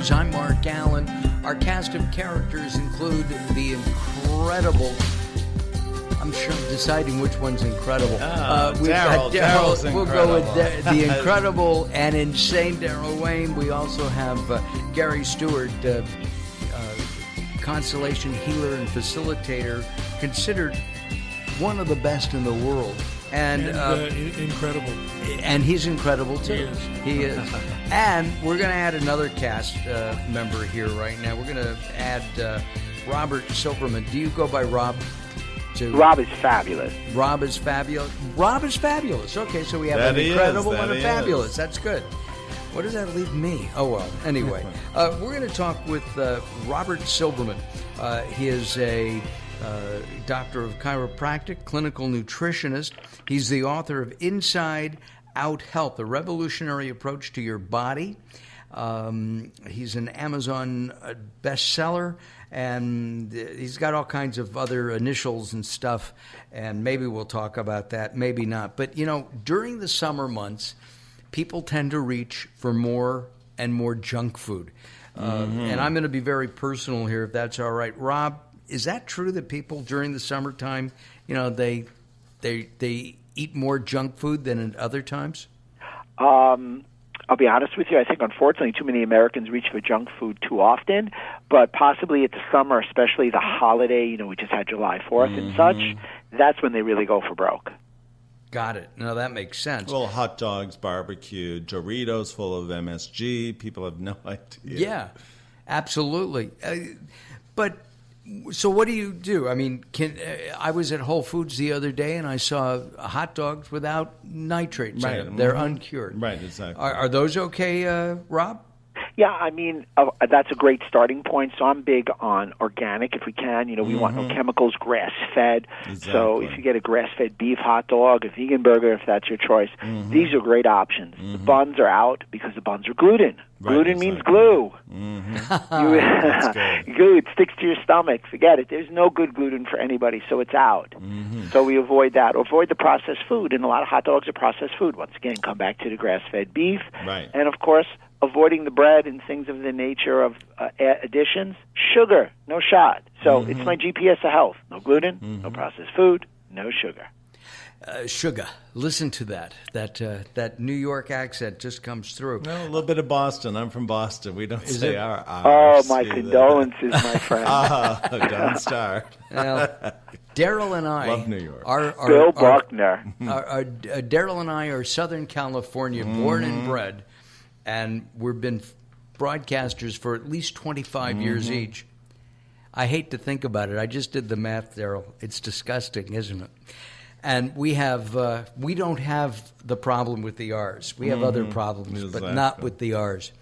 Psychotherapists. I'm Mark Alyn. Our cast of characters include the incredible... I'm sure I'm deciding which one's incredible. We've got Daryl's We'll go with the incredible and insane Daryl Wayne. We also have Gary Stewart, constellation healer and facilitator, considered one of the best in the world. And incredible. And he's incredible, too. He is. And we're going to add another cast member here right now. We're going to add Robert Silverman. Do you go by Rob? Rob is fabulous. Rob is fabulous. Rob is fabulous. Okay, so we have an incredible and a fabulous. That's good. What does that leave me? Oh, well, anyway. We're going to talk with Robert Silverman. He is a doctor of chiropractic, clinical nutritionist. He's the author of Inside Out Health, a revolutionary approach to your body. He's an Amazon bestseller, and he's got all kinds of other initials and stuff, and maybe we'll talk about that, maybe not. But, you know, during the summer months, people tend to reach for more and more junk food. And I'm going to be very personal here, if that's all right. Rob, is that true that people during the summertime, you know, they eat more junk food than at other times? I'll be honest with you. I think, unfortunately, too many Americans reach for junk food too often. But possibly at the summer, especially the holiday, you know, we just had July 4th and such, that's when they really go for broke. Got it. No, that makes sense. Well, hot dogs, barbecue, Doritos full of MSG. People have no idea. Yeah, absolutely. But so what do you do? I mean, I was at Whole Foods the other day and I saw hot dogs without nitrates in them. They're uncured. Right, exactly. Are those okay, Rob? Yeah, I mean, that's a great starting point. So I'm big on organic if we can. You know, we want no chemicals, grass-fed. Exactly. So if you get a grass-fed beef hot dog, a vegan burger, if that's your choice, these are great options. The buns are out because the buns are gluten. Right, Gluten means glue. Glue, it sticks to your stomach. Forget it. There's no good gluten for anybody, so it's out. So we avoid that. Avoid the processed food, and a lot of hot dogs are processed food. Once again, come back to the grass-fed beef. Right. And, of course, avoiding the bread and things of the nature of additions. Sugar, no shot. So it's my GPS of health. No gluten, no processed food, no sugar. Sugar. Listen to that. That New York accent just comes through. No, a little bit of Boston. I'm from Boston. We don't say our Oh, my condolences, my friend. Don't start. Well, Daryl and I love New York. Bill Buckner. Daryl and I are Southern California, born and bred, and we've been broadcasters for at least 25 years each. I hate to think about it. I just did the math, Daryl. It's disgusting, isn't it? And we don't have the problem with the R's. We have other problems, but not with the R's.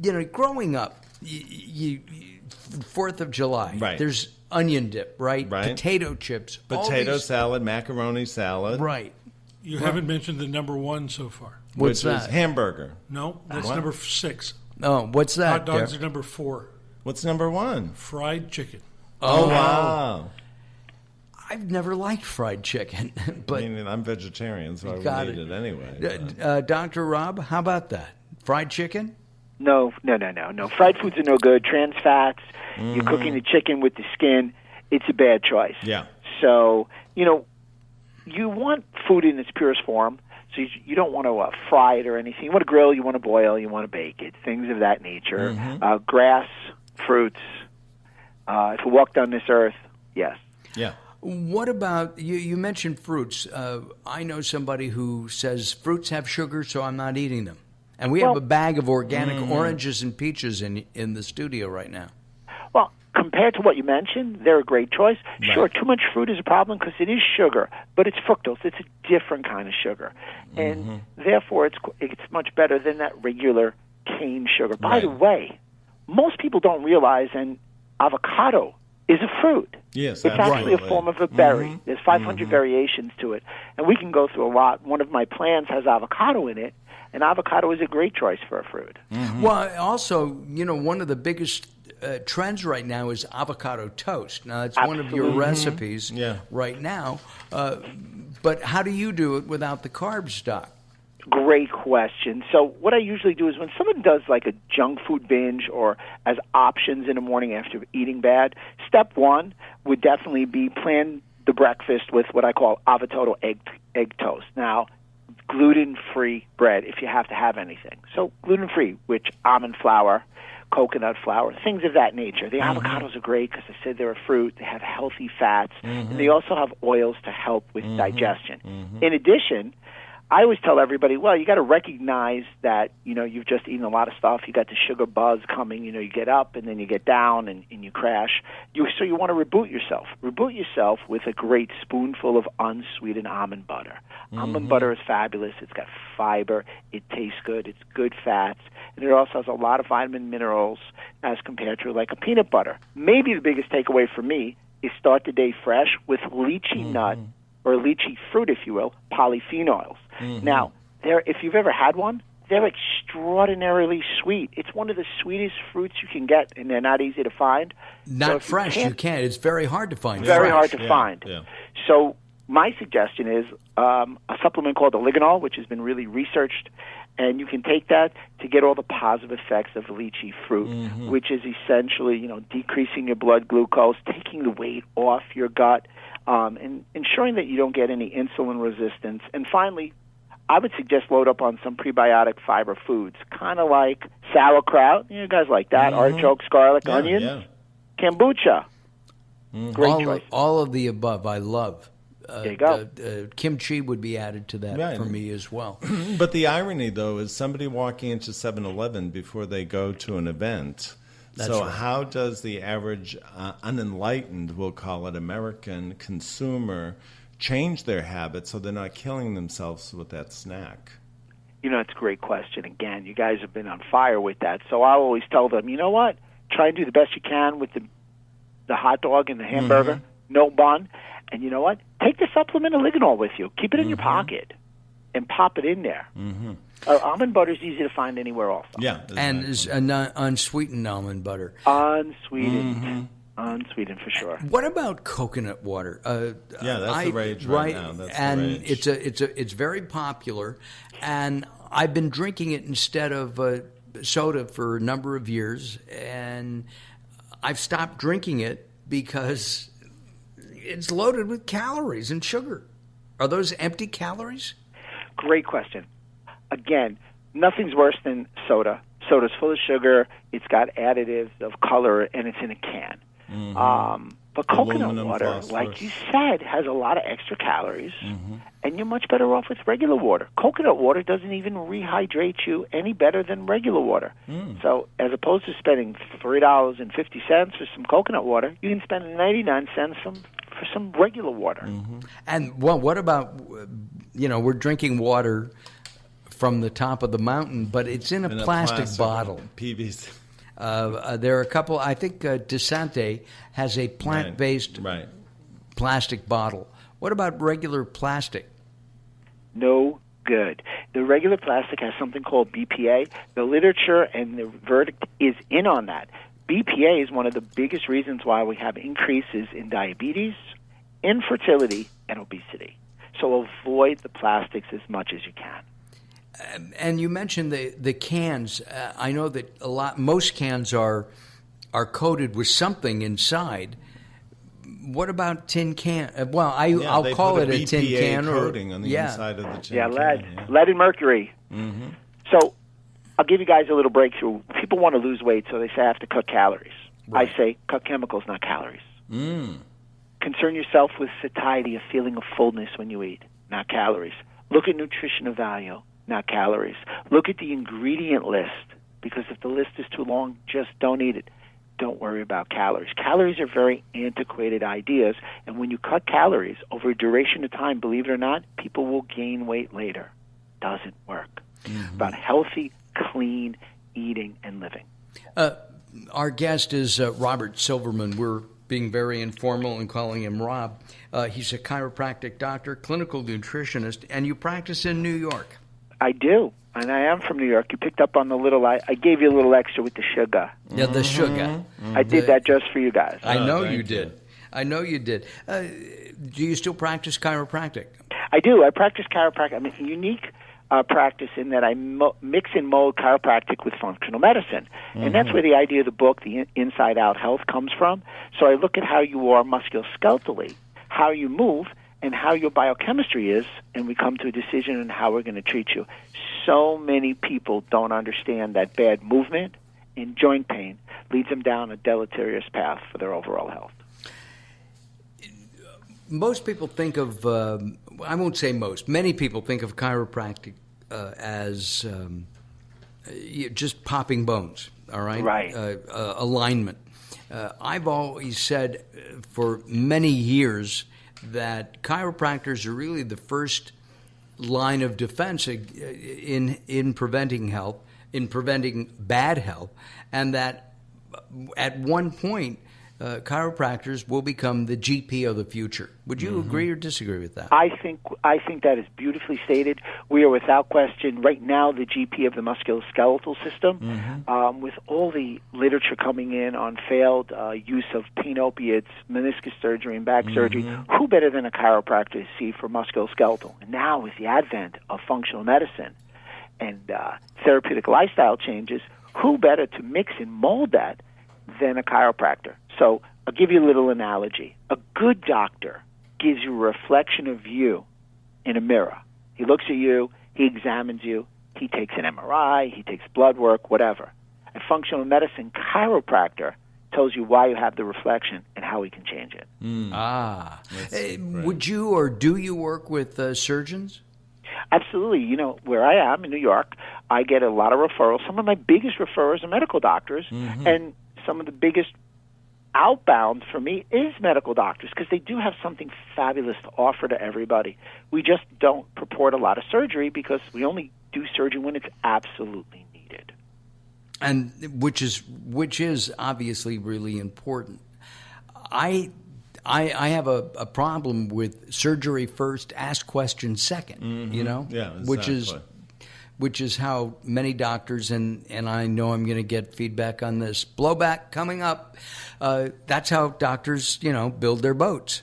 You know, growing up, 4th of July, there's onion dip, right? Potato chips. Potato salad, macaroni salad. Right. You haven't mentioned the number one so far. What's which that? Is hamburger. No, that's number 6. Oh, what's that? Hot dogs are number 4. What's number 1? Fried chicken. Oh, wow. I've never liked fried chicken, but I mean, I'm vegetarian, so I wouldn't eat it anyway. Dr. Rob, how about that? Fried chicken? No. Fried foods are no good. Trans fats, you're cooking the chicken with the skin. It's a bad choice. Yeah. So, you know, you want food in its purest form, so you don't want to fry it or anything. You want to grill, you want to boil, you want to bake it, things of that nature. Grass, fruits. If we walked on this earth, yes. Yeah. What about, you mentioned fruits. I know somebody who says fruits have sugar, so I'm not eating them. And we have a bag of organic oranges and peaches in the studio right now. Well, compared to what you mentioned, they're a great choice. Right. Sure, too much fruit is a problem because it is sugar, but it's fructose. It's a different kind of sugar. And therefore, it's much better than that regular cane sugar. By the way, most people don't realize, and avocado is a fruit. Yes, it's actually a form of a berry. There's 500 variations to it, and we can go through a lot. One of my plants has avocado in it, and avocado is a great choice for a fruit. Well, also, you know, one of the biggest trends right now is avocado toast. Now, it's one of your recipes right now, but how do you do it without the carb stock? Great question. So what I usually do is when someone does like a junk food binge or as options in the morning after eating bad, step one would definitely be plan the breakfast with what I call avocado egg toast. Now, gluten-free bread if you have to have anything. So gluten-free, which almond flour, coconut flour, things of that nature. The avocados are great because I said they're a fruit. They have healthy fats, and they also have oils to help with digestion. In addition, I always tell everybody, well, you got to recognize that, you've just eaten a lot of stuff. You got the sugar buzz coming. You get up and then you get down and you crash. So you want to reboot yourself. Reboot yourself with a great spoonful of unsweetened almond butter. Almond butter is fabulous. It's got fiber. It tastes good. It's good fats. And it also has a lot of vitamin minerals as compared to like a peanut butter. Maybe the biggest takeaway for me is start the day fresh with lychee nut or lychee fruit, if you will, polyphenols. Now, if you've ever had one, they're extraordinarily sweet. It's one of the sweetest fruits you can get, and they're not easy to find. Not fresh, you can't. It's very hard to find. Very hard to find. Yeah. So my suggestion is a supplement called oligonol, which has been really researched, and you can take that to get all the positive effects of lychee fruit, which is essentially, decreasing your blood glucose, taking the weight off your gut, and ensuring that you don't get any insulin resistance. And finally, I would suggest load up on some prebiotic fiber foods, kind of like sauerkraut, guys like that, artichokes, garlic, onions, kombucha. Great choice. All of the above, I love. There you go. Kimchi would be added to that for me as well. But the irony, though, is somebody walking into 7-Eleven before they go to an event. How does the average unenlightened, we'll call it, American consumer change their habits so they're not killing themselves with that snack? It's a great question. Again, you guys have been on fire with that. So I always tell them, you know what? Try and do the best you can with the hot dog and the hamburger, no bun. And you know what? Take the supplement oligonol with you. Keep it in your pocket and pop it in there. Almond butter is easy to find anywhere also. Yeah. And is unsweetened almond butter. Unsweetened. Unsweetened for sure. What about coconut water? That's the rage right now. That's and the rage. It's very popular, and I've been drinking it instead of soda for a number of years, and I've stopped drinking it because it's loaded with calories and sugar. Are those empty calories? Great question. Again, nothing's worse than soda. Soda's full of sugar. It's got additives of color, and it's in a can. But coconut water, phosphorus, like you said, has a lot of extra calories, and you're much better off with regular water. Coconut water doesn't even rehydrate you any better than regular water. So as opposed to spending $3.50 for some coconut water, you can spend 99 cents for some regular water. And what about, we're drinking water from the top of the mountain, but it's in a plastic bottle. PVC. There are a couple. I think Desante has a plant-based plastic bottle. What about regular plastic? No good. The regular plastic has something called BPA. The literature and the verdict is in on that. BPA is one of the biggest reasons why we have increases in diabetes, infertility, and obesity. So avoid the plastics as much as you can. And you mentioned the cans. I know that most cans are coated with something inside. What about tin can? I'll call it a tin can coating on the inside of the tin can. Lead and mercury. So I'll give you guys a little breakthrough. People want to lose weight, so they say I have to cut calories. Right. I say cut chemicals, not calories. Concern yourself with satiety, a feeling of fullness when you eat, not calories. Look at nutritional value, not calories. Look at the ingredient list, because if the list is too long, just don't eat it. Don't worry about calories. Calories are very antiquated ideas, and when you cut calories over a duration of time, believe it or not, people will gain weight later. Doesn't work. About healthy, clean eating and living. Our guest is Robert Silverman. We're being very informal and calling him Rob. He's a chiropractic doctor, clinical nutritionist, and you practice in New York. I do, and I am from New York. You picked up on the little, I gave you a little extra with the sugar. Yeah, the sugar. I did that just for you guys. I know you did. I know you did. Do you still practice chiropractic? I do. I practice chiropractic. I'm a unique practice in that I mix and mold chiropractic with functional medicine. And that's where the idea of the book, The Inside Out Health, comes from. So I look at how you are musculoskeletally, how you move, and how your biochemistry is, and we come to a decision on how we're going to treat you. So many people don't understand that bad movement and joint pain leads them down a deleterious path for their overall health. Most people think of, I won't say most, many people think of chiropractic as just popping bones, all right? Right. Alignment. I've always said for many years that chiropractors are really the first line of defense in preventing health, in preventing bad health, and that at one point, chiropractors will become the GP of the future. Would you agree or disagree with that? I think that is beautifully stated. We are without question right now the GP of the musculoskeletal system. With all the literature coming in on failed use of pain opiates, meniscus surgery, and back surgery, who better than a chiropractor to see for musculoskeletal? And now with the advent of functional medicine and therapeutic lifestyle changes, who better to mix and mold that than a chiropractor? So I'll give you a little analogy. A good doctor gives you a reflection of you in a mirror. He looks at you, he examines you, he takes an MRI, he takes blood work, whatever. A functional medicine chiropractor tells you why you have the reflection and how we can change it. Would you or do you work with surgeons? Absolutely. You know, where I am in New York, I get a lot of referrals. Some of my biggest referrers are medical doctors, and some of the biggest outbound for me is medical doctors because they do have something fabulous to offer to everybody. We just don't purport a lot of surgery because we only do surgery when it's absolutely needed. And which is obviously really important. I have a problem with surgery first, ask questions second, you know? Yeah, exactly. Which is how many doctors, and I know I'm going to get feedback on this, blowback coming up, that's how doctors, build their boats.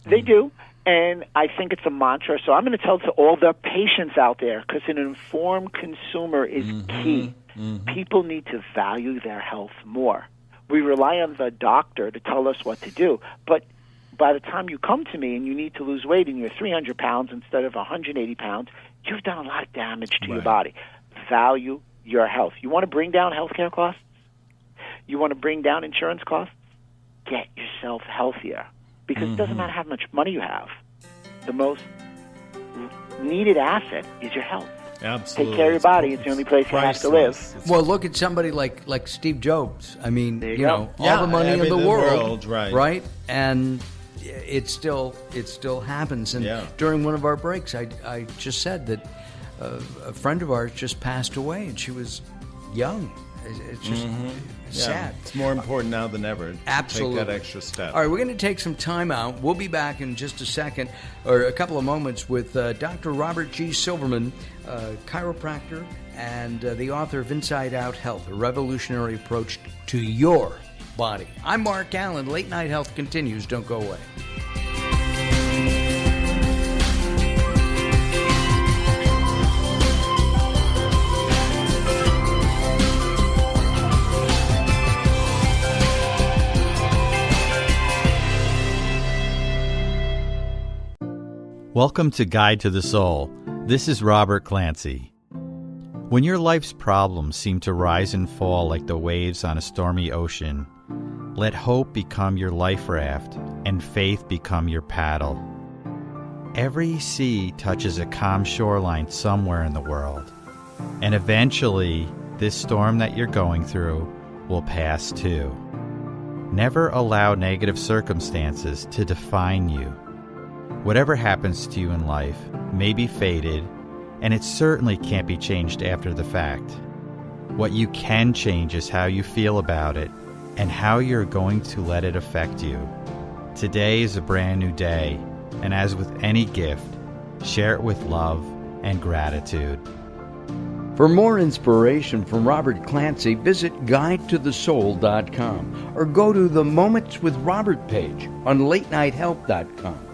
They do, and I think it's a mantra. So I'm going to tell to all the patients out there, because an informed consumer is key. People need to value their health more. We rely on the doctor to tell us what to do, but by the time you come to me and you need to lose weight and you're 300 pounds instead of 180 pounds, you've done a lot of damage to your body. Value your health. You want to bring down healthcare costs? You want to bring down insurance costs? Get yourself healthier. Because it doesn't matter how much money you have. The most needed asset is your health. Absolutely. Take care of your body. It's the only place you have to live. Well, look at somebody like Steve Jobs. I mean, go. all the money in the world, right? And it still happens. And during one of our breaks, I just said that a friend of ours just passed away, and she was young. It's just sad. It's more important now than ever. Absolutely. Take that extra step. All right, we're going to take some time out. We'll be back in just a second, or a couple of moments, with Dr. Robert G. Silverman, chiropractor and the author of Inside Out Health, a revolutionary approach to your body. I'm Mark Alyn. Late Night Health continues. Don't go away. Welcome to Guide to the Soul. This is Robert Clancy. When your life's problems seem to rise and fall like the waves on a stormy ocean, let hope become your life raft and faith become your paddle. Every sea touches a calm shoreline somewhere in the world, and eventually this storm that you're going through will pass too. Never allow negative circumstances to define you. Whatever happens to you in life may be fated, and it certainly can't be changed after the fact. What you can change is how you feel about it and how you're going to let it affect you. Today is a brand new day, and as with any gift, share it with love and gratitude. For more inspiration from Robert Clancy, visit GuideToTheSoul.com or go to the Moments with Robert page on LateNightHealth.com.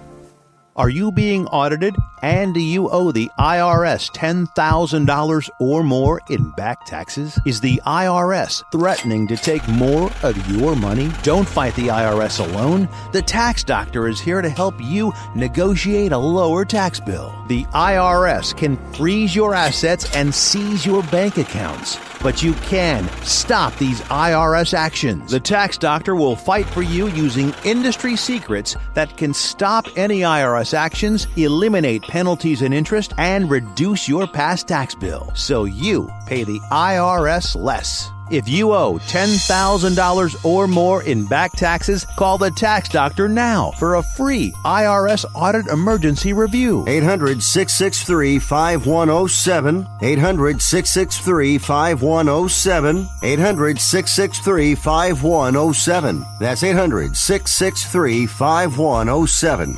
Are you being audited, and do you owe the IRS $10,000 or more in back taxes? Is the IRS threatening to take more of your money? Don't fight the IRS alone. The Tax Doctor is here to help you negotiate a lower tax bill. The IRS can freeze your assets and seize your bank accounts, but you can stop these IRS actions. The Tax Doctor will fight for you using industry secrets that can stop any IRS actions, eliminate penalties and interest, and reduce your past tax bill so you pay the IRS less. If you owe $10,000 or more in back taxes, call the Tax Doctor now for a free IRS audit emergency review. 800-663-5107. 800-663-5107. 800-663-5107. That's 800-663-5107.